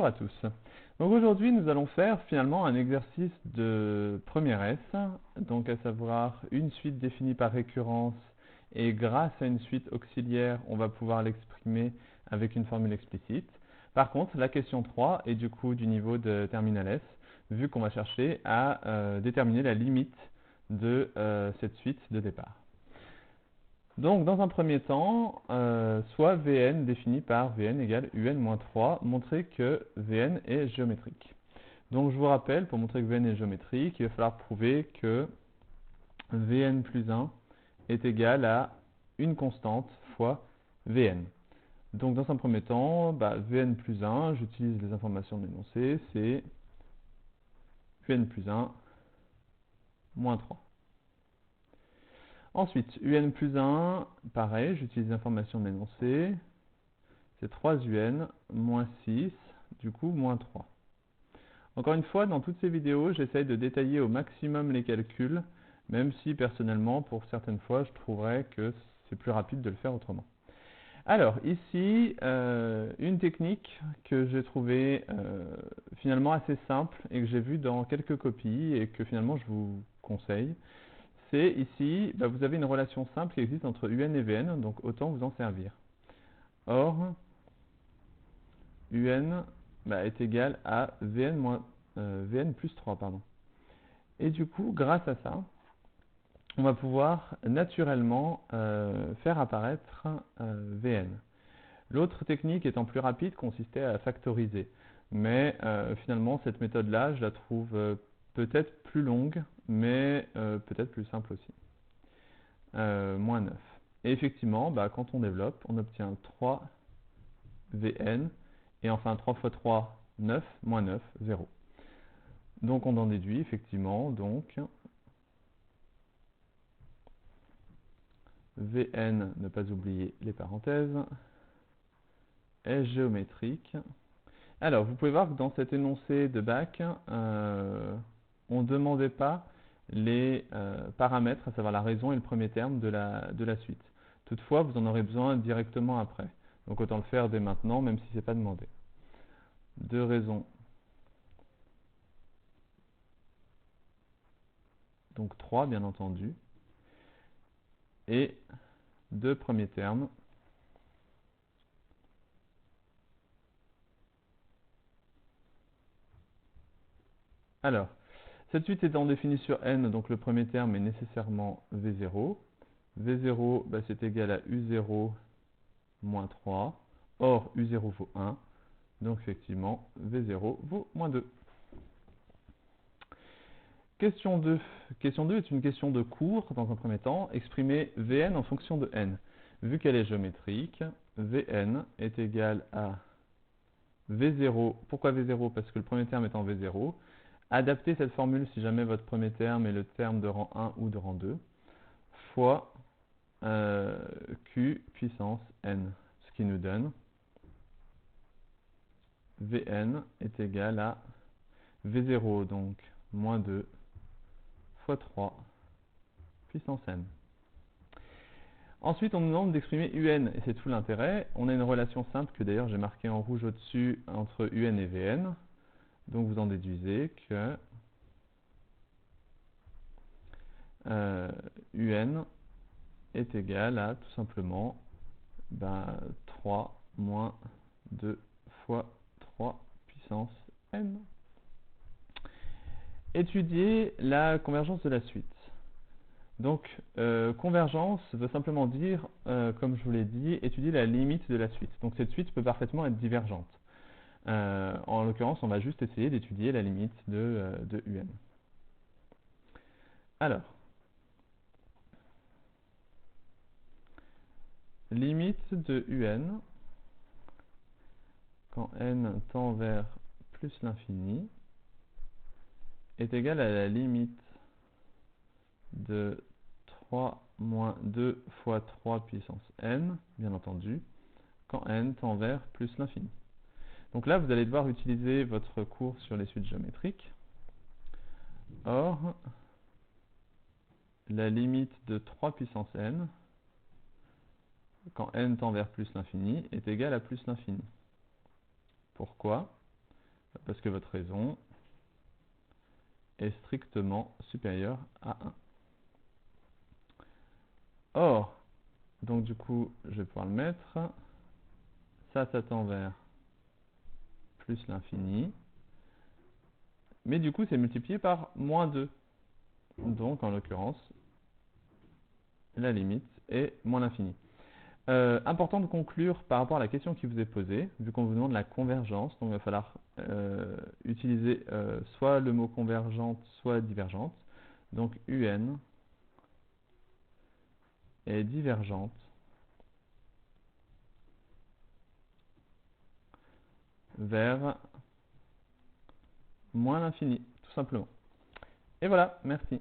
Bonjour à tous. Donc aujourd'hui, nous allons faire finalement un exercice de première S, donc à savoir une suite définie par récurrence et grâce à une suite auxiliaire, on va pouvoir l'exprimer avec une formule explicite. Par contre, la question 3 est du coup du niveau de terminal S, vu qu'on va chercher à déterminer la limite de cette suite de départ. Donc, dans un premier temps, soit Vn défini par Vn égale Un-3, montrer que Vn est géométrique. Donc, je vous rappelle, pour montrer que Vn est géométrique, il va falloir prouver que Vn plus 1 est égal à une constante fois Vn. Donc, dans un premier temps, Vn plus 1, j'utilise les informations de l'énoncé, c'est Vn plus 1 moins 3. Ensuite, un plus 1, pareil, j'utilise l'information de l'énoncé, c'est 3un moins 6, du coup moins 3. Encore une fois, dans toutes ces vidéos, j'essaye de détailler au maximum les calculs, même si personnellement, pour certaines fois, je trouverais que c'est plus rapide de le faire autrement. Alors, ici, une technique que j'ai trouvée finalement assez simple et que j'ai vue dans quelques copies et que finalement je vous conseille, c'est ici, vous avez une relation simple qui existe entre un et Vn, donc autant vous en servir. Or, un est égal à Vn plus 3. Et du coup, grâce à ça, on va pouvoir naturellement faire apparaître Vn. L'autre technique étant plus rapide consistait à factoriser. Mais finalement, cette méthode-là, je la trouve peut-être plus longue, mais peut-être plus simple aussi. Moins 9. Et effectivement, quand on développe, on obtient 3 Vn, et enfin 3 fois 3, 9, moins 9, 0. Donc on en déduit effectivement, donc Vn, ne pas oublier les parenthèses, est géométrique. Alors, vous pouvez voir que dans cet énoncé de bac, on ne demandait pas les paramètres, à savoir la raison et le premier terme de la suite. Toutefois, vous en aurez besoin directement après. Donc autant le faire dès maintenant, même si ce n'est pas demandé. Deux raisons. Donc 3, bien entendu. Et deux premiers termes. Alors, cette suite étant définie sur n, donc le premier terme est nécessairement V0. V0, c'est égal à U0 moins 3. Or, U0 vaut 1. Donc effectivement, V0 vaut moins 2. Question 2. Question 2 est une question de cours, dans un premier temps. Exprimer Vn en fonction de n. Vu qu'elle est géométrique, Vn est égal à V0. Pourquoi V0? Parce que le premier terme est en V0. Adaptez cette formule si jamais votre premier terme est le terme de rang 1 ou de rang 2, fois Q puissance n. Ce qui nous donne Vn est égal à V0, donc moins 2 fois 3 puissance n. Ensuite, on nous demande d'exprimer un, et c'est tout l'intérêt. On a une relation simple que d'ailleurs j'ai marquée en rouge au-dessus entre un et Vn. Donc vous en déduisez que un est égal à tout simplement 3 moins 2 fois 3 puissance n. Étudier la convergence de la suite. Donc, convergence veut simplement dire, comme je vous l'ai dit, étudier la limite de la suite. Donc cette suite peut parfaitement être divergente. En l'occurrence, on va juste essayer d'étudier la limite de un. Alors, limite de un, quand n tend vers plus l'infini, est égale à la limite de 3 moins 2 fois 3 puissance n, bien entendu, quand n tend vers plus l'infini. Donc là, vous allez devoir utiliser votre cours sur les suites géométriques. Or, la limite de 3 puissance n, quand n tend vers plus l'infini, est égale à plus l'infini. Pourquoi? parce que votre raison est strictement supérieure à 1. Or, donc du coup, je vais pouvoir le mettre, ça tend vers plus l'infini, mais du coup c'est multiplié par moins 2. Donc en l'occurrence, la limite est moins l'infini. Important de conclure par rapport à la question qui vous est posée, vu qu'on vous demande la convergence, donc il va falloir utiliser soit le mot convergente, soit divergente. Donc UN est divergente vers moins l'infini, tout simplement. Et voilà, merci.